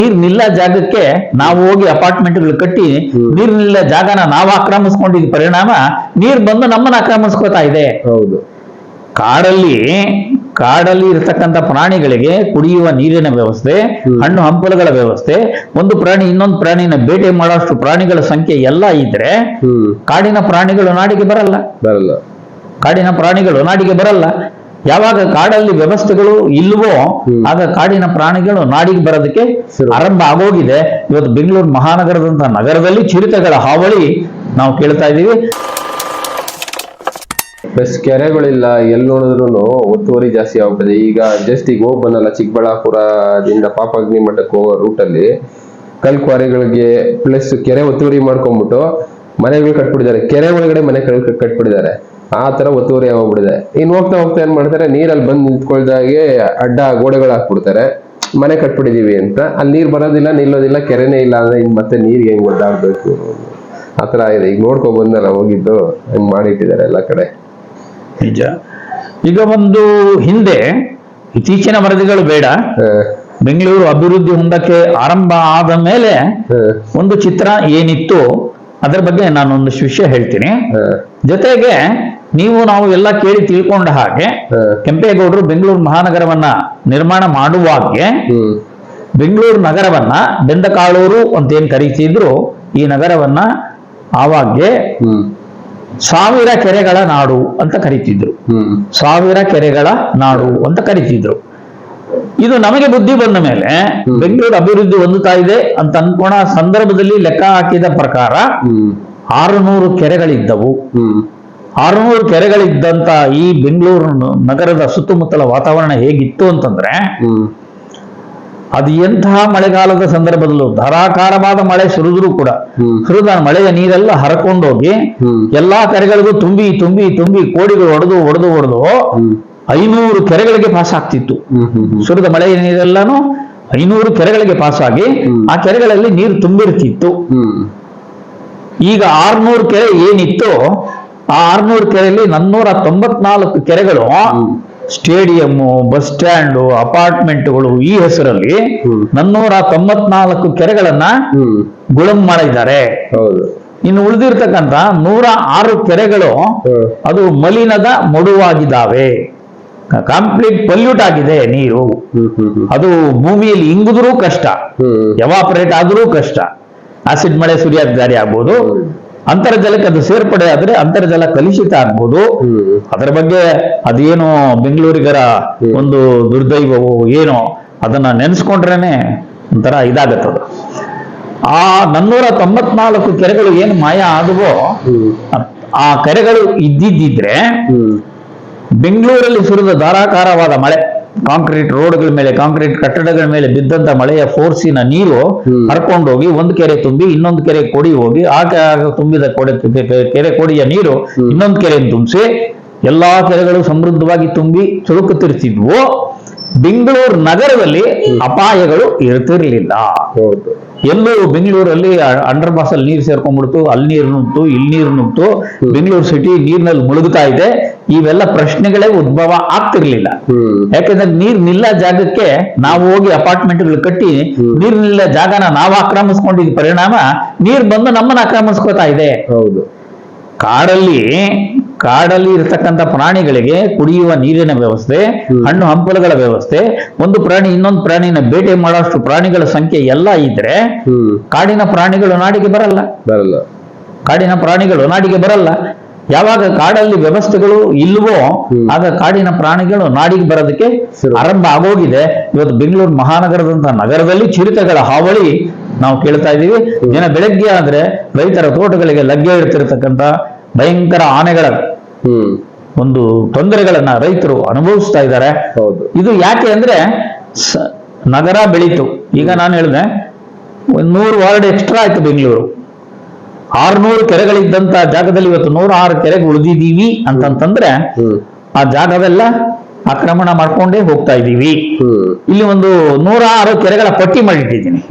ನೀರ್ ನಿಲ್ಲ ಜಾಗಕ್ಕೆ ನಾವು ಹೋಗಿ ಅಪಾರ್ಟ್ಮೆಂಟ್ಗಳು ಕಟ್ಟಿ ನೀರ್ ನಿಲ್ಲ ಜಾಗನ ನಾವು ಆಕ್ರಮಿಸ್ಕೊಂಡಿದ್ದ ಪರಿಣಾಮ ನೀರ್ ಬಂದು ನಮ್ಮನ್ನ ಆಕ್ರಮಿಸ್ಕೋತಾ ಇದೆ. ಹೌದು. ಕಾಡಲ್ಲಿ ಇರತಕ್ಕಂತ ಪ್ರಾಣಿಗಳಿಗೆ ಕುಡಿಯುವ ನೀರಿನ ವ್ಯವಸ್ಥೆ, ಹಣ್ಣು ಹಂಪಲುಗಳ ವ್ಯವಸ್ಥೆ, ಒಂದು ಪ್ರಾಣಿ ಇನ್ನೊಂದು ಪ್ರಾಣಿನ ಬೇಟೆ ಮಾಡೋಷ್ಟು ಪ್ರಾಣಿಗಳ ಸಂಖ್ಯೆ ಎಲ್ಲ ಇದ್ರೆ ಕಾಡಿನ ಪ್ರಾಣಿಗಳು ನಾಡಿಗೆ ಬರಲ್ಲ. ಕಾಡಿನ ಪ್ರಾಣಿಗಳು ನಾಡಿಗೆ ಬರಲ್ಲ. ಯಾವಾಗ ಕಾಡಲ್ಲಿ ವ್ಯವಸ್ಥೆಗಳು ಇಲ್ವೋ ಆಗ ಕಾಡಿನ ಪ್ರಾಣಿಗಳು ನಾಡಿಗೆ ಬರೋದಕ್ಕೆ ಆರಂಭ ಆಗೋಗಿದೆ. ಇವತ್ತು ಬೆಂಗಳೂರು ಮಹಾನಗರದಂತ ನಗರದಲ್ಲಿ ಚಿರತೆಗಳ ಹಾವಳಿ ನಾವು ಕೇಳ್ತಾ ಇದ್ದೀವಿ. ಪ್ಲಸ್ ಕೆರೆಗಳಿಲ್ಲ, ಎಲ್ಲಿ ನೋಡಿದ್ರು ಒತ್ತುವರಿ ಜಾಸ್ತಿ ಆಗ್ಬಿಟ್ಟಿದೆ. ಈಗ ಹೋಗಿ ಬಂದಲ್ಲ, ಚಿಕ್ಕಬಳ್ಳಾಪುರದಿಂದ ಪಾಪಗ್ನಿ ಮಠಕ್ಕೆ ಹೋಗೋ ರೂಟಲ್ಲಿ ಕಲ್ಕ್ವಾರಿಗಳಿಗೆ ಪ್ಲಸ್ ಕೆರೆ ಒತ್ತುವರಿ ಮಾಡ್ಕೊಂಡ್ಬಿಟ್ಟು ಮನೆಗಳು ಕಟ್ಬಿಟ್ಟಿದ್ದಾರೆ. ಕೆರೆ ಒಳಗಡೆ ಮನೆ ಕಟ್ಬಿಟ್ಟಿದ್ದಾರೆ. ಆ ತರ ಒತ್ತುವರಿ ಆಗೋಗ್ಬಿಟ್ಟಿದೆ. ಇನ್ನು ಹೋಗ್ತಾ ಏನ್ ಮಾಡ್ತಾರೆ, ನೀರಲ್ಲಿ ಬಂದು ನಿಂತ್ಕೊಳ್ದಾಗೆ ಅಡ್ಡ ಗೋಡೆಗಳು ಹಾಕ್ಬಿಡ್ತಾರೆ, ಮನೆ ಕಟ್ಬಿಟ್ಟಿದೀವಿ ಅಂತ. ಅಲ್ಲಿ ನೀರ್ ಬರೋದಿಲ್ಲ, ನಿಲ್ಲೋದಿಲ್ಲ, ಕೆರೆನೇ ಇಲ್ಲ ಅಂದ್ರೆ ಇನ್ ಮತ್ತೆ ನೀರ್ಗೆ ಹೆಂಗ್ ಒದ್ದಾಡ್ಬೇಕು, ಆತರ ಆಗಿದೆ. ಈಗ ನೋಡ್ಕೊ ಬಂದಲ್ಲ, ಹೋಗಿದ್ದು ಹೆಂಗ್ ಮಾಡಿಟ್ಟಿದ್ದಾರೆ ಎಲ್ಲ ಕಡೆ. ನಿಜ. ಈಗ ಒಂದು ಹಿಂದೆ ಇತ್ತೀಚಿನ ವರದಿಗಳು ಬೇಡ, ಬೆಂಗಳೂರು ಅಭಿವೃದ್ಧಿ ಹೊಂದಕ್ಕೆ ಆರಂಭ ಆದ ಮೇಲೆ ಒಂದು ಚಿತ್ರ ಏನಿತ್ತು ಅದರ ಬಗ್ಗೆ ನಾನು ಒಂದಷ್ಟು ವಿಷಯ ಹೇಳ್ತೀನಿ. ಜೊತೆಗೆ ನಾವು ಎಲ್ಲ ಕೇಳಿ ತಿಳ್ಕೊಂಡ ಹಾಗೆ ಕೆಂಪೇಗೌಡರು ಬೆಂಗಳೂರು ಮಹಾನಗರವನ್ನ ನಿರ್ಮಾಣ ಮಾಡುವಾಗೆ ಬೆಂಗಳೂರು ನಗರವನ್ನ ಬೆಂದಕಾಳೂರು ಅಂತ ಏನ್ ಕರೀತಿದ್ರು, ಈ ನಗರವನ್ನ ಆವಾಗ್ಗೆ 1000 ಕೆರೆಗಳ ನಾಡು ಅಂತ ಕರೀತಿದ್ರು. 1000 ಕೆರೆಗಳ ನಾಡು ಅಂತ ಕರೀತಿದ್ರು. ಇದು ನಮಗೆ ಬುದ್ಧಿ ಬಂದ ಮೇಲೆ ಬೆಂಗಳೂರು ಅಭಿವೃದ್ಧಿ ಹೊಂದುತ್ತಾ ಇದೆ ಅಂತ ಅನ್ಕೋಣ ಸಂದರ್ಭದಲ್ಲಿ ಲೆಕ್ಕ ಹಾಕಿದ ಪ್ರಕಾರ 600 ಕೆರೆಗಳಿದ್ದವು. 600 ಕೆರೆಗಳಿದ್ದಂತ ಈ ಬೆಂಗಳೂರು ನಗರದ ಸುತ್ತಮುತ್ತಲ ವಾತಾವರಣ ಹೇಗಿತ್ತು ಅಂತಂದ್ರೆ, ಅದು ಎಂತಹ ಮಳೆಗಾಲದ ಸಂದರ್ಭದಲ್ಲೂ ಧಾರಾಕಾರವಾದ ಮಳೆ ಸುರಿದ್ರು ಕೂಡ ಸುರಿದ ಮಳೆಯ ನೀರೆಲ್ಲ ಹರಕೊಂಡೋಗಿ ಎಲ್ಲಾ ಕೆರೆಗಳಿಗೂ ತುಂಬಿ ತುಂಬಿ ತುಂಬಿ ಕೋಡಿಗಳು ಒಡೆದು 500 ಕೆರೆಗಳಿಗೆ ಪಾಸ್ ಆಗ್ತಿತ್ತು. ಸುರಿದ ಮಳೆಯ ನೀರೆಲ್ಲಾನು 500 ಕೆರೆಗಳಿಗೆ ಪಾಸ್ ಆಗಿ ಆ ಕೆರೆಗಳಲ್ಲಿ ನೀರು ತುಂಬಿರ್ತಿತ್ತು. ಈಗ 600 ಕೆರೆ ಏನಿತ್ತು, ಆ 600 ಕೆರೆಯಲ್ಲಿ 494 ಕೆರೆಗಳು ಸ್ಟೇಡಿಯಮ್ಮು, ಬಸ್ ಸ್ಟ್ಯಾಂಡು, ಅಪಾರ್ಟ್ಮೆಂಟ್ಗಳು ಈ ಹೆಸರಲ್ಲಿ 494 ಕೆರೆಗಳನ್ನ ಗುಳಂ ಮಾಡಿದ್ದಾರೆ. ಇನ್ನು ಉಳಿದಿರ್ತಕ್ಕಂಥ 106 ಕೆರೆಗಳು ಅದು ಮಲಿನದ ಮಡುವಾಗಿದ್ದಾವೆ. ಕಂಪ್ಲೀಟ್ ಪೊಲ್ಯೂಟ್ ಆಗಿದೆ ನೀರು. ಅದು ಭೂಮಿಯಲ್ಲಿ ಇಂಗಿದ್ರೂ ಕಷ್ಟ, ಎವಾಪರೇಟ್ ಆದ್ರೂ ಕಷ್ಟ. ಆಸಿಡ್ ಮಳೆ ಸುರಿಯೋಕೆ ದಾರಿ ಆಗ್ಬೋದು, ಅಂತರ್ಜಲಕ್ಕೆ ಅದು ಸೇರ್ಪಡೆ ಆದ್ರೆ ಅಂತರ್ಜಲ ಕಲುಷಿತ ಆಗ್ಬೋದು. ಅದರ ಬಗ್ಗೆ ಅದೇನೋ ಬೆಂಗಳೂರಿಗರ ಒಂದು ದುರ್ದೈವವು ಏನೋ ಅದನ್ನ ನೆನೆಸ್ಕೊಂಡ್ರೇನೆ ಒಂಥರ ಇದಾಗತ್ತದು. ಆ 494 ಕೆರೆಗಳು ಏನು ಮಾಯ ಆದವೋ, ಆ ಕೆರೆಗಳು ಇದ್ದಿದ್ದಿದ್ರೆ ಬೆಂಗಳೂರಲ್ಲಿ ಸುರಿದ ಧಾರಾಕಾರವಾದ ಮಳೆ, ಕಾಂಕ್ರೀಟ್ ರೋಡ್ಗಳ ಮೇಲೆ, ಕಾಂಕ್ರೀಟ್ ಕಟ್ಟಡಗಳ ಮೇಲೆ ಬಿದ್ದಂತ ಮಳೆಯ ಫೋರ್ಸಿನ ನೀರು ಹರ್ಕೊಂಡೋಗಿ ಒಂದು ಕೆರೆ ತುಂಬಿ ಇನ್ನೊಂದು ಕೆರೆ ಕೊಡಿ ಹೋಗಿ ಆ ತುಂಬಿದ ಕೆರೆ ಕೊಡಿಯ ನೀರು ಇನ್ನೊಂದು ಕೆರೆಯನ್ನು ತುಂಬಿಸಿ ಎಲ್ಲಾ ಕೆರೆಗಳು ಸಮೃದ್ಧವಾಗಿ ತುಂಬಿ ಚುರುಕುತ್ತಿರ್ತಿದ್ವು. ಬೆಂಗಳೂರು ನಗರದಲ್ಲಿ ಅಪಾಯಗಳು ಇರ್ತಿರ್ಲಿಲ್ಲ. ಎಲ್ಲೂ ಬೆಂಗಳೂರಲ್ಲಿ ಅಂಡರ್ ಪಾಸ್ ಅಲ್ಲಿ ನೀರು ಸೇರ್ಕೊಂಡ್ಬಿಡ್ತು, ಅಲ್ಲಿ ನೀರು ನುಗ್ತು, ಇಲ್ಲಿ ನೀರು ನುಗ್ತು, ಬೆಂಗಳೂರು ಸಿಟಿ ನೀರಿನಲ್ಲಿ ಮುಳುಗುತ್ತಾ ಇದೆ, ಇವೆಲ್ಲ ಪ್ರಶ್ನೆಗಳೇ ಉದ್ಭವ ಆಗ್ತಿರ್ಲಿಲ್ಲ. ಯಾಕಂದ್ರೆ ನೀರ್ ನಿಲ್ಲ ಜಾಗಕ್ಕೆ ನಾವು ಹೋಗಿ ಅಪಾರ್ಟ್ಮೆಂಟ್ಗಳು ಕಟ್ಟಿ ನೀರ್ ನಿಲ್ಲ ಜಾಗನ ನಾವು ಆಕ್ರಮಿಸ್ಕೊಂಡಿದ್ದ ಪರಿಣಾಮ ನೀರ್ ಬಂದು ನಮ್ಮನ್ನ ಆಕ್ರಮಿಸ್ಕೋತಾ ಇದೆ. ಕಾಡಲ್ಲಿ ಇರತಕ್ಕಂತ ಪ್ರಾಣಿಗಳಿಗೆ ಕುಡಿಯುವ ನೀರಿನ ವ್ಯವಸ್ಥೆ, ಹಣ್ಣು ಹಂಪಲುಗಳ ವ್ಯವಸ್ಥೆ, ಒಂದು ಪ್ರಾಣಿ ಇನ್ನೊಂದು ಪ್ರಾಣಿನ ಬೇಟೆ ಮಾಡೋಷ್ಟು ಪ್ರಾಣಿಗಳ ಸಂಖ್ಯೆ ಎಲ್ಲ ಇದ್ರೆ ಕಾಡಿನ ಪ್ರಾಣಿಗಳು ನಾಡಿಗೆ ಬರಲ್ಲ. ಕಾಡಿನ ಪ್ರಾಣಿಗಳು ನಾಡಿಗೆ ಬರಲ್ಲ. ಯಾವಾಗ ಕಾಡಲ್ಲಿ ವ್ಯವಸ್ಥೆಗಳು ಇಲ್ವೋ ಆಗ ಕಾಡಿನ ಪ್ರಾಣಿಗಳು ನಾಡಿಗೆ ಬರೋದಕ್ಕೆ ಆರಂಭ ಆಗೋಗಿದೆ. ಇವತ್ತು ಬೆಂಗಳೂರು ಮಹಾನಗರದಂತ ನಗರದಲ್ಲಿ ಚಿರತೆಗಳ ಹಾವಳಿ ನಾವು ಕೇಳ್ತಾ ಇದ್ದೀವಿ. ಬೆಳಗ್ಗೆ ಆದ್ರೆ ರೈತರ ತೋಟಗಳಿಗೆ ಲಗ್ಗೆ ಇಡ್ತಿರ್ತಕ್ಕಂಥ ಭಯಂಕರ ಆನೆಗಳ ಒಂದು ತೊಂದರೆಗಳನ್ನ ರೈತರು ಅನುಭವಿಸ್ತಾ ಇದ್ದಾರೆ. ಇದು ಯಾಕೆ ಅಂದ್ರೆ ನಗರ ಬೆಳೀತು. ಈಗ ನಾನು ಹೇಳಿದೆ 100 ವಾರ್ಡ್ ಎಕ್ಸ್ಟ್ರಾ ಆಯ್ತು ಬೆಂಗಳೂರು. 600 ಕೆರೆಗಳಿದ್ದಂತ ಜಾಗದಲ್ಲಿ ಇವತ್ತು 106 ಕೆರೆಗೆ ಉಳಿದಿದ್ದೀವಿ ಅಂತಂತಂದ್ರೆ ಆ ಜಾಗವೆಲ್ಲ ಆಕ್ರಮಣ ಮಾಡ್ಕೊಂಡೇ ಹೋಗ್ತಾ ಇದ್ದೀವಿ. ಇಲ್ಲಿ ಒಂದು 106 ಕೆರೆಗಳ ಪಟ್ಟಿ ಮಾಡಿಟ್ಟಿದ್ದೀನಿ.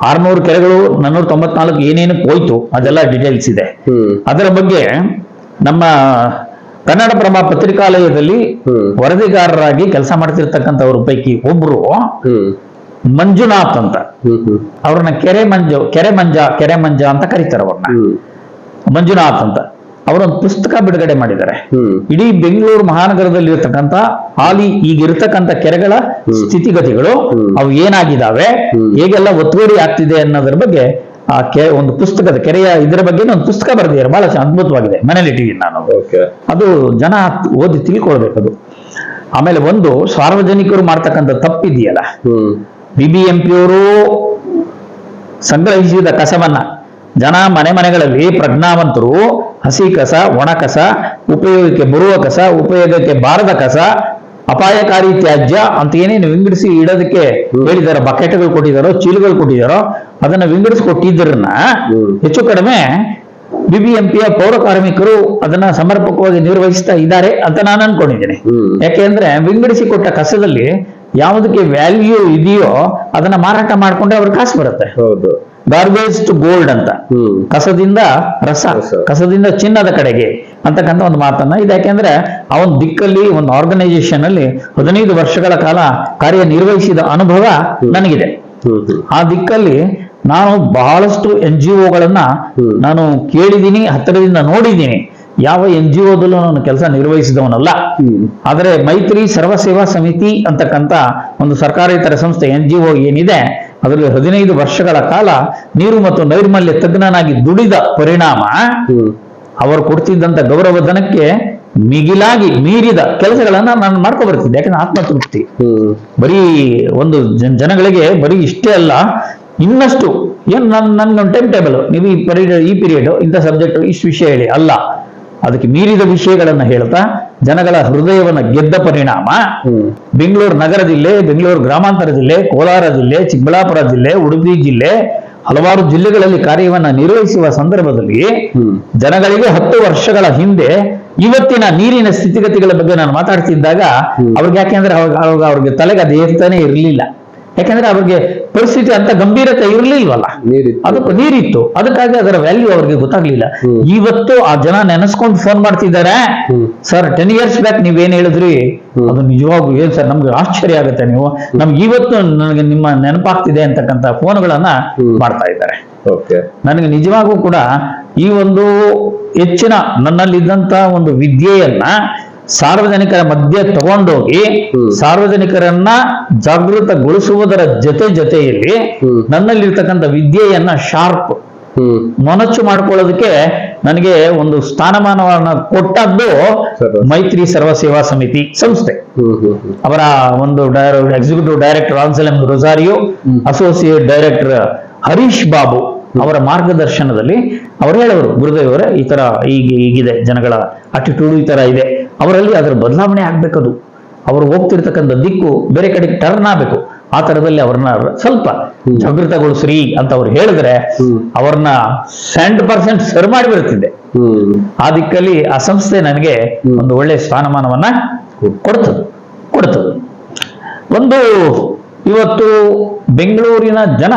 600 ಕೆರೆಗಳು 494 ಏನೇನಕ್ಕೆ ಹೋಯ್ತು ಅದೆಲ್ಲ ಡೀಟೇಲ್ಸ್ ಇದೆ. ಅದರ ಬಗ್ಗೆ ನಮ್ಮ ಕನ್ನಡಪ್ರಭ ಪತ್ರಿಕಾಲಯದಲ್ಲಿ ವರದಿಗಾರರಾಗಿ ಕೆಲಸ ಮಾಡ್ತಿರ್ತಕ್ಕಂಥವ್ರ ಪೈಕಿ ಒಬ್ರು ಮಂಜುನಾಥ್ ಅಂತ, ಹ್ಮ್ ಅವ್ರನ್ನ ಕೆರೆ ಮಂಜ ಅಂತ ಕರೀತಾರೆ ಅವ್ರನ್ನ. ಹ್ಮ್ ಮಂಜುನಾಥ್ ಅಂತ ಅವರೊಂದು ಪುಸ್ತಕ ಬಿಡುಗಡೆ ಮಾಡಿದ್ದಾರೆ. ಹ್ಮ್ ಇಡೀ ಬೆಂಗಳೂರು ಮಹಾನಗರದಲ್ಲಿ ಇರತಕ್ಕಂತ ಹಾಲಿ ಈಗಿರ್ತಕ್ಕಂಥ ಕೆರೆಗಳ ಸ್ಥಿತಿಗತಿಗಳು, ಅವು ಏನಾಗಿದ್ದಾವೆ, ಹೇಗೆಲ್ಲ ಒತ್ತುವರಿ ಆಗ್ತಿದೆ ಅನ್ನೋದ್ರ ಬಗ್ಗೆ ಆ ಒಂದು ಪುಸ್ತಕದ ಕೆರೆಯ ಇದರ ಬಗ್ಗೆ ಒಂದು ಪುಸ್ತಕ ಬರೆದಿದ್ದಾರೆ. ಬಹಳ ಅದ್ಭುತವಾಗಿದೆ, ಮನೇಲಿ ಇಟ್ಟಿದ್ದೀನಿ ನಾನು. ಓಕೆ. ಅದು ಜನ ಓದಿ ತಿಳ್ಕೊಳ್ಬೇಕದು. ಆಮೇಲೆ ಒಂದು ಸಾರ್ವಜನಿಕರು ಮಾಡ್ತಕ್ಕಂಥ ತಪ್ಪಿದೆಯಲ್ಲ, BBMP ಅವರು ಸಂಗ್ರಹಿಸಿದ ಕಸವನ್ನ ಜನ ಮನೆಗಳಲ್ಲಿ ಪ್ರಜ್ಞಾವಂತರು ಹಸಿ ಕಸ, ಒಣ ಕಸ, ಉಪಯೋಗಕ್ಕೆ ಬರುವ ಕಸ, ಉಪಯೋಗಕ್ಕೆ ಬಾರದ ಕಸ, ಅಪಾಯಕಾರಿ ತ್ಯಾಜ್ಯ ಅಂತ ಏನೇನು ವಿಂಗಡಿಸಿ ಇಡೋದಕ್ಕೆ ಹೇಳಿದಾರೋ, ಬಕೆಟ್ಗಳು ಕೊಟ್ಟಿದ್ದಾರೋ, ಚೀಲಗಳು ಕೊಟ್ಟಿದ್ದಾರೋ, ಅದನ್ನ ವಿಂಗಡಿಸಿಕೊಟ್ಟಿದ್ರನ್ನ ಹೆಚ್ಚು ಕಡಿಮೆ BBMPಯ ಪೌರ ಕಾರ್ಮಿಕರು ಅದನ್ನ ಸಮರ್ಪಕವಾಗಿ ನಿರ್ವಹಿಸ್ತಾ ಇದ್ದಾರೆ ಅಂತ ನಾನು ಅನ್ಕೊಂಡಿದ್ದೀನಿ. ಯಾಕೆಂದ್ರೆ ವಿಂಗಡಿಸಿ ಕೊಟ್ಟ ಕಸದಲ್ಲಿ ಯಾವುದಕ್ಕೆ ವ್ಯಾಲ್ಯೂ ಇದೆಯೋ ಅದನ್ನ ಮಾರಾಟ ಮಾಡ್ಕೊಂಡ್ರೆ ಅವ್ರ ಕಾಸು ಬರುತ್ತೆ. ಹೌದು. ಗಾರ್ಬೇಜ್ ಟು ಗೋಲ್ಡ್ ಅಂತ, ಕಸದಿಂದ ರಸ, ಕಸದಿಂದ ಚಿನ್ನದ ಕಡೆಗೆ ಅಂತಕ್ಕಂಥ ಒಂದು ಮಾತನ್ನ ಇದೆ. ಯಾಕೆಂದ್ರೆ ಆ ಒಂದು ದಿಕ್ಕಲ್ಲಿ ಒಂದು ಆರ್ಗನೈಸೇಷನ್ ಅಲ್ಲಿ 15 ವರ್ಷಗಳ ಕಾಲ ಕಾರ್ಯನಿರ್ವಹಿಸಿದ ಅನುಭವ ನನಗಿದೆ. ಆ ದಿಕ್ಕಲ್ಲಿ ನಾನು ಬಹಳಷ್ಟು NGOಗಳನ್ನ ನಾನು ಕೇಳಿದ್ದೀನಿ, ಹತ್ತಿರದಿಂದ ನೋಡಿದ್ದೀನಿ. ಯಾವ NGOದಲ್ಲೂ ನಾನು ಕೆಲಸ ನಿರ್ವಹಿಸಿದವನಲ್ಲ. ಆದರೆ ಮೈತ್ರಿ ಸರ್ವ ಸೇವಾ ಸಮಿತಿ ಅಂತಕ್ಕಂಥ ಒಂದು ಸರ್ಕಾರೇತರ ಸಂಸ್ಥೆ NGO ಏನಿದೆ, ಅದರಲ್ಲಿ 15 ವರ್ಷಗಳ ಕಾಲ ನೀರು ಮತ್ತು ನೈರ್ಮಲ್ಯ ತಜ್ಞನಾಗಿ ದುಡಿದ ಪರಿಣಾಮ ಅವರು ಕೊಡ್ತಿದ್ದಂತ ಗೌರವಧನಕ್ಕೆ ಮಿಗಿಲಾಗಿ ಮೀರಿದ ಕೆಲಸಗಳನ್ನ ನಾನು ಮಾಡ್ಕೊ ಬರ್ತಿದ್ದೆ. ಯಾಕಂದ್ರೆ ಆತ್ಮತೃಪ್ತಿ. ಬರೀ ಒಂದು ಜನಗಳಿಗೆ ಬರೀ ಇಷ್ಟೇ ಅಲ್ಲ, ಇನ್ನಷ್ಟು ಏನ್ ನನ್ಗೊಂದು ಟೈಮ್ ಟೇಬಲ್, ನೀವು ಈ ಪೀರಿಯಡ್ ಇಂಥ ಸಬ್ಜೆಕ್ಟ್ ಇಷ್ಟು ವಿಷಯ ಹೇಳಿ ಅಲ್ಲ, ಅದಕ್ಕೆ ಮೀರಿದ ವಿಷಯಗಳನ್ನ ಹೇಳ್ತಾ ಜನಗಳ ಹೃದಯವನ್ನ ಗೆದ್ದ ಪರಿಣಾಮ ಬೆಂಗಳೂರು ನಗರ ಜಿಲ್ಲೆ, ಬೆಂಗಳೂರು ಗ್ರಾಮಾಂತರ ಜಿಲ್ಲೆ, ಕೋಲಾರ ಜಿಲ್ಲೆ, ಚಿಕ್ಕಬಳ್ಳಾಪುರ ಜಿಲ್ಲೆ, ಉಡುಪಿ ಜಿಲ್ಲೆ, ಹಲವಾರು ಜಿಲ್ಲೆಗಳಲ್ಲಿ ಕಾರ್ಯವನ್ನ ನಿರ್ವಹಿಸುವ ಸಂದರ್ಭದಲ್ಲಿ ಜನಗಳಿಗೆ 10 ವರ್ಷಗಳ ಹಿಂದೆ ಇವತ್ತಿನ ನೀರಿನ ಸ್ಥಿತಿಗತಿಗಳ ಬಗ್ಗೆ ನಾನು ಮಾತಾಡ್ತಿದ್ದಾಗ ಅವ್ರಿಗೆ, ಯಾಕೆಂದ್ರೆ ಅವ್ರಿಗೆ ತಲೆಗೆ ಅದು ಏರ್ತಾನೆ ಇರಲಿಲ್ಲ. ಯಾಕಂದ್ರೆ ಅವ್ರಿಗೆ ಪರಿಸ್ಥಿತಿ ಅಂತ ಗಂಭೀರತೆ ಇರಲಿಲ್ವಲ್ಲ, ಅದಕ್ಕೆ ನೀರಿತ್ತು, ಅದಕ್ಕಾಗಿ ಅದರ ವ್ಯಾಲ್ಯೂ ಅವ್ರಿಗೆ ಗೊತ್ತಾಗ್ಲಿಲ್ಲ. ಇವತ್ತು ಆ ಜನ ನೆನೆಸ್ಕೊಂಡು ಫೋನ್ ಮಾಡ್ತಿದ್ದಾರೆ, ಸರ್ 10 years ಬ್ಯಾಕ್ ನೀವೇನ್ ಹೇಳಿದ್ರಿ ಅದು ನಿಜವಾಗೂ ಏನ್ ಸರ್, ನಮ್ಗೆ ಆಶ್ಚರ್ಯ ಆಗುತ್ತೆ, ನೀವು ನಮ್ಗೆ ಇವತ್ತು ನನಗೆ ನಿಮ್ಮ ನೆನಪಾಗ್ತಿದೆ ಅಂತಕ್ಕಂಥ ಫೋನ್ಗಳನ್ನ ಮಾಡ್ತಾ ಇದ್ದಾರೆ. ನನಗೆ ನಿಜವಾಗೂ ಕೂಡ ಈ ಒಂದು ಹೆಚ್ಚಿನ ನನ್ನಲ್ಲಿದ್ದಂತ ಒಂದು ವಿದ್ಯೆಯನ್ನ ಸಾರ್ವಜನಿಕರ ಮಧ್ಯೆ ತಗೊಂಡೋಗಿ ಸಾರ್ವಜನಿಕರನ್ನ ಜಾಗೃತಗೊಳಿಸುವುದರ ಜೊತೆಯಲ್ಲಿ ನನ್ನಲ್ಲಿರ್ತಕ್ಕಂಥ ವಿದ್ಯೆಯನ್ನ ಶಾರ್ಪ್ ಮೊನಚು ಮಾಡ್ಕೊಳ್ಳೋದಕ್ಕೆ ನನಗೆ ಒಂದು ಸ್ಥಾನಮಾನವನ್ನ ಕೊಟ್ಟದ್ದು ಮೈತ್ರಿ ಸರ್ವ ಸೇವಾ ಸಮಿತಿ ಸಂಸ್ಥೆ. ಅವರ ಒಂದು executive director Anselm Rosario, associate director Harish Babu ಅವರ ಮಾರ್ಗದರ್ಶನದಲ್ಲಿ ಅವರು ಹೇಳೋರು, ಗುರುದೇವರೇ ಈ ತರ ಈಗಿದೆ, ಜನಗಳ ಅಟಿಟ್ಯೂಡ್ ಈ ತರ ಇದೆ, ಅವರಲ್ಲಿ ಅದರ ಬದಲಾವಣೆ ಆಗ್ಬೇಕದು, ಅವರು ಹೋಗ್ತಿರ್ತಕ್ಕಂಥ ದಿಕ್ಕು ಬೇರೆ ಕಡೆಗೆ ಟರ್ನ್ ಆಗ್ಬೇಕು, ಆ ತರದಲ್ಲಿ ಅವ್ರನ್ನ ಸ್ವಲ್ಪ ಜಾಗೃತಗೊಳಿಸ್ರಿ ಅಂತ ಅವ್ರು ಹೇಳಿದ್ರೆ ಅವ್ರನ್ನ 100% ಸರ್ ಮಾಡಿಬಿಡ್ತಿದ್ದೆ. ಆ ದಿಕ್ಕಲ್ಲಿ ಆ ಸಂಸ್ಥೆ ನನಗೆ ಒಂದು ಒಳ್ಳೆ ಸ್ಥಾನಮಾನವನ್ನ ಕೊಡ್ತದೆ. ಒಂದು ಇವತ್ತು ಬೆಂಗಳೂರಿನ ಜನ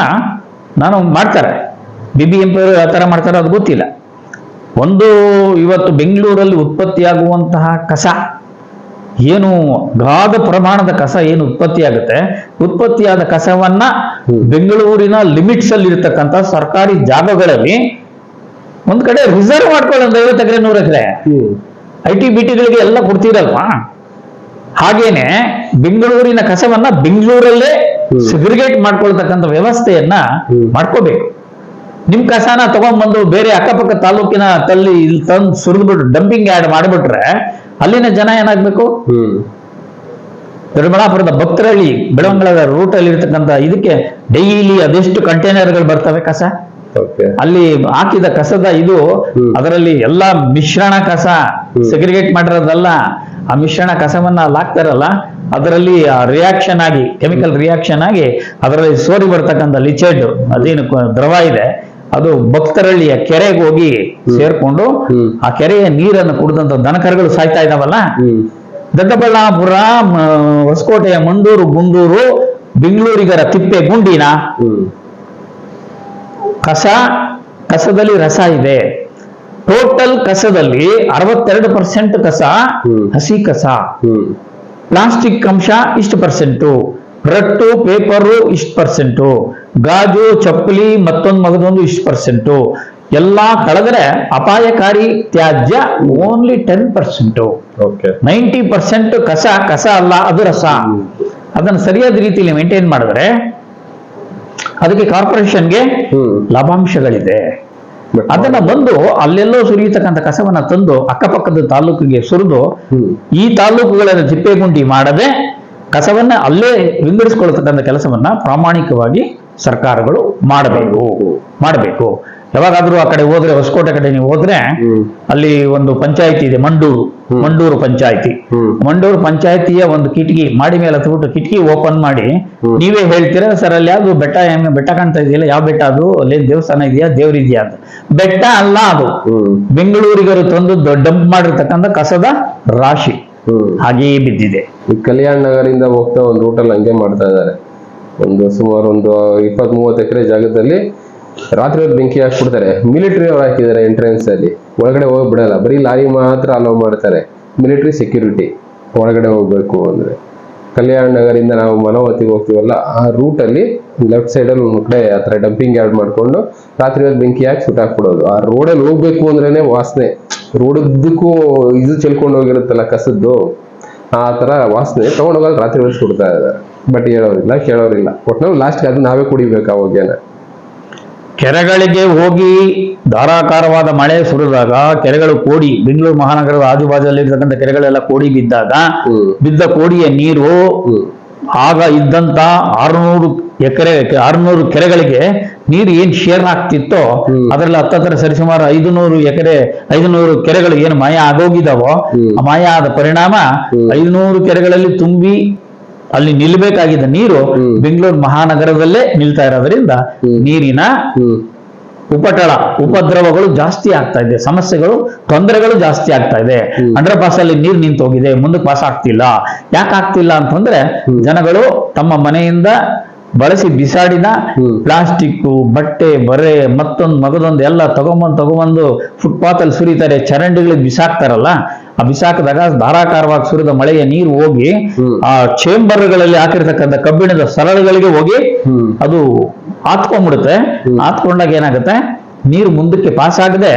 ನಾನು ಮಾಡ್ತಾರೆ, BBMP ಅವರು ಯಾವ ತರ ಮಾಡ್ತಾರೆ ಅದು ಗೊತ್ತಿಲ್ಲ. ಒಂದು ಇವತ್ತು ಬೆಂಗಳೂರಲ್ಲಿ ಉತ್ಪತ್ತಿಯಾಗುವಂತಹ ಕಸ ಏನು, ಗಾಢ ಪ್ರಮಾಣದ ಕಸ ಏನು ಉತ್ಪತ್ತಿಯಾಗುತ್ತೆ, ಉತ್ಪತ್ತಿಯಾದ ಕಸವನ್ನ ಬೆಂಗಳೂರಿನ ಲಿಮಿಟ್ಸ್ ಅಲ್ಲಿ ಇರತಕ್ಕಂತ ಸರ್ಕಾರಿ ಜಾಗಗಳಲ್ಲಿ ಒಂದ್ ಕಡೆ ರಿಸರ್ವ್ ಮಾಡ್ಕೊಳ್ಳೋ 50 ಎಕರೆ 100 ಎಕರೆ IT-BTಗಳಿಗೆ ಎಲ್ಲ ಕೊಡ್ತೀರಲ್ವಾ, ಹಾಗೇನೆ ಬೆಂಗಳೂರಿನ ಕಸವನ್ನ ಬೆಂಗಳೂರಲ್ಲೇ ಸೆಗ್ರಿಗೇಟ್ ಮಾಡ್ಕೊಳ್ತಕ್ಕಂಥ ವ್ಯವಸ್ಥೆಯನ್ನ ಮಾಡ್ಕೋಬೇಕು. ನಿಮ್ ಕಸನ ತಗೊಂಡ್ಬಂದು ಬೇರೆ ಅಕ್ಕಪಕ್ಕ ತಾಲೂಕಿನ ಇಲ್ಲಿ ತಂದು ಸುರಿದ್ಬಿಟ್ಟು ಡಂಪಿಂಗ್ ಯಾರ್ಡ್ ಮಾಡಿಬಿಟ್ರೆ ಅಲ್ಲಿನ ಜನ ಏನಾಗ್ಬೇಕು, ದೊಡ್ಡಬಳ್ಳಾಪುರದ ಭಕ್ತರಹಳ್ಳಿ ಬೆಳವಂಗಲದ ರೂಟ್ ಅಲ್ಲಿ ಇರ್ತಕ್ಕಂಥ ಇದಕ್ಕೆ ಡೈಲಿ ಅದೆಷ್ಟು ಕಂಟೈನರ್ಗಳು ಬರ್ತವೆ ಕಸ, ಅಲ್ಲಿ ಹಾಕಿದ ಕಸದ ಇದು ಅದರಲ್ಲಿ ಎಲ್ಲಾ ಮಿಶ್ರಣ ಕಸ ಸೆಗ್ರಿಗೇಟ್ ಮಾಡಿರೋದಲ್ಲ, ಆ ಮಿಶ್ರಣ ಕಸವನ್ನ ಅಲ್ಲಿ ಹಾಕ್ತಾರಲ್ಲ, ಅದರಲ್ಲಿ ರಿಯಾಕ್ಷನ್ ಆಗಿ ಕೆಮಿಕಲ್ ರಿಯಾಕ್ಷನ್ ಆಗಿ ಅದರಲ್ಲಿ ಸೋರಿ ಬರ್ತಕ್ಕಂಥ ಲಿಚೆಡ್ ಅದೇನು ದ್ರವ ಇದೆ, ಅದು ಭಕ್ತರಹಳ್ಳಿಯ ಕೆರೆಗೆ ಹೋಗಿ ಸೇರ್ಕೊಂಡು ಆ ಕೆರೆಯ ನೀರನ್ನು ಕುಡಿದಂತ ದನಕರುಗಳು ಸಾಯ್ತಾ ಇದಾವಲ್ಲ. ದೊಡ್ಡಬಳ್ಳಾಪುರ, ಹೊಸಕೋಟೆಯ ಮಂಡೂರು, ಗುಂಡೂರು, ಬೆಂಗಳೂರಿಗರ ತಿಪ್ಪೆ ಗುಂಡಿನ ಕಸದಲ್ಲಿ ರಸ ಇದೆ. ಟೋಟಲ್ ಕಸದಲ್ಲಿ 62% ಕಸ ಹಸಿ ಕಸ, ಪ್ಲಾಸ್ಟಿಕ್ ಅಂಶ ಇಷ್ಟು %, ರಟ್ಟು ಪೇಪರು ಇಷ್ಟು ಪರ್ಸೆಂಟು, ಗಾಜು ಚಪ್ಪಲಿ ಮತ್ತೊಂದು ಮಗದೊಂದು ಇಷ್ಟು ಪರ್ಸೆಂಟು, ಎಲ್ಲಾ ಕಳೆದ್ರೆ ಅಪಾಯಕಾರಿ ತ್ಯಾಜ್ಯ ಓನ್ಲಿ 10%. ಓಕೆ 90% ಕಸ ಅಲ್ಲ, ಅದು ರಸ. ಅದನ್ನು ಸರಿಯಾದ ರೀತಿಯಲ್ಲಿ ಮೇಂಟೈನ್ ಮಾಡಿದ್ರೆ ಅದಕ್ಕೆ ಕಾರ್ಪೊರೇಷನ್ಗೆ ಲಾಭಾಂಶಗಳಿದೆ. ಅದನ್ನ ಬಂದು ಅಲ್ಲೆಲ್ಲೋ ಸುರಿಯತಕ್ಕಂಥ ಕಸವನ್ನ ತಂದು ಅಕ್ಕಪಕ್ಕದ ತಾಲೂಕಿಗೆ ಸುರಿದು ಈ ತಾಲೂಕುಗಳನ್ನು ತಿಪ್ಪೆಗುಂಡಿ ಮಾಡದೆ ಕಸವನ್ನ ಅಲ್ಲೇ ವಿಂಗಡಿಸಿಕೊಳ್ಳತಕ್ಕಂಥ ಕೆಲಸವನ್ನ ಪ್ರಾಮಾಣಿಕವಾಗಿ ಸರ್ಕಾರಗಳು ಮಾಡಬೇಕು. ಯಾವಾಗಾದ್ರೂ ಆ ಕಡೆ ಹೋದ್ರೆ, ಹೊಸಕೋಟೆ ಕಡೆ ನೀವು ಹೋದ್ರೆ ಅಲ್ಲಿ ಒಂದು ಪಂಚಾಯಿತಿ ಇದೆ, ಮಂಡೂರು ಪಂಚಾಯಿತಿ. ಮಂಡೂರು ಪಂಚಾಯಿತಿಯ ಒಂದು ಕಿಟಕಿ ಮಾಡಿ ಮೇಲೆ ಹತ್ಬಿಟ್ಟು ಕಿಟಕಿ ಓಪನ್ ಮಾಡಿ ನೀವೇ ಹೇಳ್ತೀರಾ, ಸರ್ ಅಲ್ಲಿ ಯಾವ್ದು ಬೆಟ್ಟ ಕಾಣ್ತಾ ಇದೆಯಲ್ಲ, ಯಾವ ಬೆಟ್ಟ ಅದು, ಅಲ್ಲಿ ದೇವಸ್ಥಾನ ಇದೆಯಾ, ದೇವ್ರಿದ್ಯಾ ಅಂತ. ಬೆಟ್ಟ ಅಲ್ಲ ಅದು, ಬೆಂಗಳೂರಿಗರು ತಂದು ಡಂಪ್ ಮಾಡಿರ್ತಕ್ಕಂಥ ಕಸದ ರಾಶಿ ಹಾಗೆಯೇ ಬಿದ್ದಿದೆ. ಈ ಕಲ್ಯಾಣ ನಗರಿಂದ ಹೋಗ್ತಾ ಒಂದು ರೂಟಲ್ಲಿ ಹಂಗೆ ಮಾಡ್ತಾ ಇದ್ದಾರೆ. ಸುಮಾರು ಒಂದು 20-30 ಎಕರೆ ಜಾಗದಲ್ಲಿ ರಾತ್ರಿ ಹೊತ್ತು ಬೆಂಕಿ ಹಾಕ್ಬಿಡ್ತಾರೆ. ಮಿಲಿಟರಿ ಅವ್ರು ಹಾಕಿದ್ದಾರೆ ಎಂಟ್ರೆನ್ಸ್ ಅಲ್ಲಿ, ಒಳಗಡೆ ಹೋಗಿ ಬಿಡಲ್ಲ, ಬರೀ ಲಾರಿ ಮಾತ್ರ ಅಲೋ ಮಾಡ್ತಾರೆ. ಮಿಲಿಟರಿ ಸೆಕ್ಯೂರಿಟಿ ಒಳಗಡೆ ಹೋಗ್ಬೇಕು ಅಂದ್ರೆ. ಕಲ್ಯಾಣ ನಗರಿಂದ ನಾವು ಮನೋವತಿಗೆ ಹೋಗ್ತೀವಲ್ಲ, ಆ ರೂಟ್ ಅಲ್ಲಿ ಲೆಫ್ಟ್ ಸೈಡ್ ಅಲ್ಲಿ ಒಂದು ಕಡೆ ಆ ಥರ ಡಂಪಿಂಗ್ ಯಾರ್ಡ್ ಮಾಡ್ಕೊಂಡು ರಾತ್ರಿ ಹೊತ್ತು ಬೆಂಕಿ ಹಾಕಿ ಸುಟ್ಟಾಕ್ಬಿಡೋದು. ಆ ರೋಡಲ್ಲಿ ಹೋಗ್ಬೇಕು ಅಂದ್ರೇನೆ ವಾಸನೆ, ರೋಡದ್ದಕ್ಕೂ ಇದು ಚೆಲ್ಕೊಂಡು ಹೋಗಿರುತ್ತಲ್ಲ ಕಸದ್ದು, ಆ ತರ ವಾಸನೆ ತಗೊಂಡೋಗಲ್ಲ. ರಾತ್ರಿ ಹೊತ್ತು ಸುಡ್ತಾ ಇದ್ದಾರೆ, ಬಟ್ ಹೇಳೋರಿಲ್ಲ ಕೇಳೋರಿಲ್ಲ. ಒಟ್ನಲ್ಲಿ ಲಾಸ್ಟ್ಗೆ ಅದು ನಾವೇ ಕುಡಿಬೇಕು ಅವಾಗೇನ. ಕೆರೆಗಳಿಗೆ ಹೋಗಿ ಧಾರಾಕಾರವಾದ ಮಳೆ ಸುರಿದಾಗ ಕೆರೆಗಳು ಕೋಡಿ, ಬೆಂಗಳೂರು ಮಹಾನಗರದ ಆಜುಬಾಜಲ್ಲಿರ್ತಕ್ಕಂಥ ಕೆರೆಗಳೆಲ್ಲ ಕೋಡಿ ಬಿದ್ದಾಗ ಬಿದ್ದ ಕೋಡಿಯ ನೀರು ಆಗ ಇದ್ದಂತ 600 ಕೆರೆಗಳಿಗೆ ನೀರು ಏನ್ ಶೇರ್ ಆಗ್ತಿತ್ತೋ ಅದರಲ್ಲಿ ಹತ್ತತ್ರ ಸರಿಸುಮಾರು 500 ಕೆರೆಗಳು ಏನು ಮಾಯ ಆಗೋಗಿದಾವೋ, ಆ ಮಾಯ ಆದ ಪರಿಣಾಮ 500 ಕೆರೆಗಳಲ್ಲಿ ತುಂಬಿ ಅಲ್ಲಿ ನಿಲ್ಬೇಕಾಗಿದ್ದ ನೀರು ಬೆಂಗಳೂರು ಮಹಾನಗರದಲ್ಲೇ ನಿಲ್ತಾ ಇರೋದ್ರಿಂದ ನೀರಿನ ಉಪದ್ರವಗಳು ಜಾಸ್ತಿ ಆಗ್ತಾ ಇದೆ, ಸಮಸ್ಯೆಗಳು, ತೊಂದರೆಗಳು ಜಾಸ್ತಿ ಆಗ್ತಾ ಇದೆ. ಅಂಡರ್ ಪಾಸ್ ಅಲ್ಲಿ ನೀರು ನಿಂತು ಹೋಗಿದೆ, ಮುಂದಕ್ಕೆ ಪಾಸ್ ಆಗ್ತಿಲ್ಲ. ಯಾಕೆ ಆಗ್ತಿಲ್ಲ ಅಂತಂದ್ರೆ ಜನಗಳು ತಮ್ಮ ಮನೆಯಿಂದ ಬಳಸಿ ಬಿಸಾಡಿದ ಪ್ಲಾಸ್ಟಿಕ್, ಬಟ್ಟೆ, ಬರೆ, ಮಗದೊಂದು ಎಲ್ಲ ತಗೊಂಬಂದು ಫುಟ್ಪಾತ್ ಅಲ್ಲಿ ಸುರಿತಾರೆ, ಚರಂಡಿಗಳಿಗೆ ಬಿಸಾಕ್ತಾರಲ್ಲ. ಆ ಬಿಸಾಕಿದಾಗ ಧಾರಾಕಾರವಾಗಿ ಸುರಿದ ಮಳೆಯ ನೀರು ಹೋಗಿ ಆ ಚೇಂಬರ್ಗಳಲ್ಲಿ ಹಾಕಿರ್ತಕ್ಕಂಥ ಕಬ್ಬಿಣದ ಸರಳುಗಳಿಗೆ ಹೋಗಿ ಅದು ಆತ್ಕೊಂಡ್ಬಿಡುತ್ತೆ. ಆತ್ಕೊಂಡಾಗ ಏನಾಗುತ್ತೆ, ನೀರು ಮುಂದಕ್ಕೆ ಪಾಸ್ ಆಗದೆ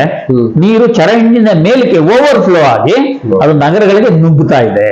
ನೀರು ಚರಂಡಿನ ಮೇಲಕ್ಕೆ ಓವರ್ಫ್ಲೋ ಆಗಿ ಅದು ನಗರಗಳಿಗೆ ನುಗ್ಗುತ್ತಾ ಇದೆ.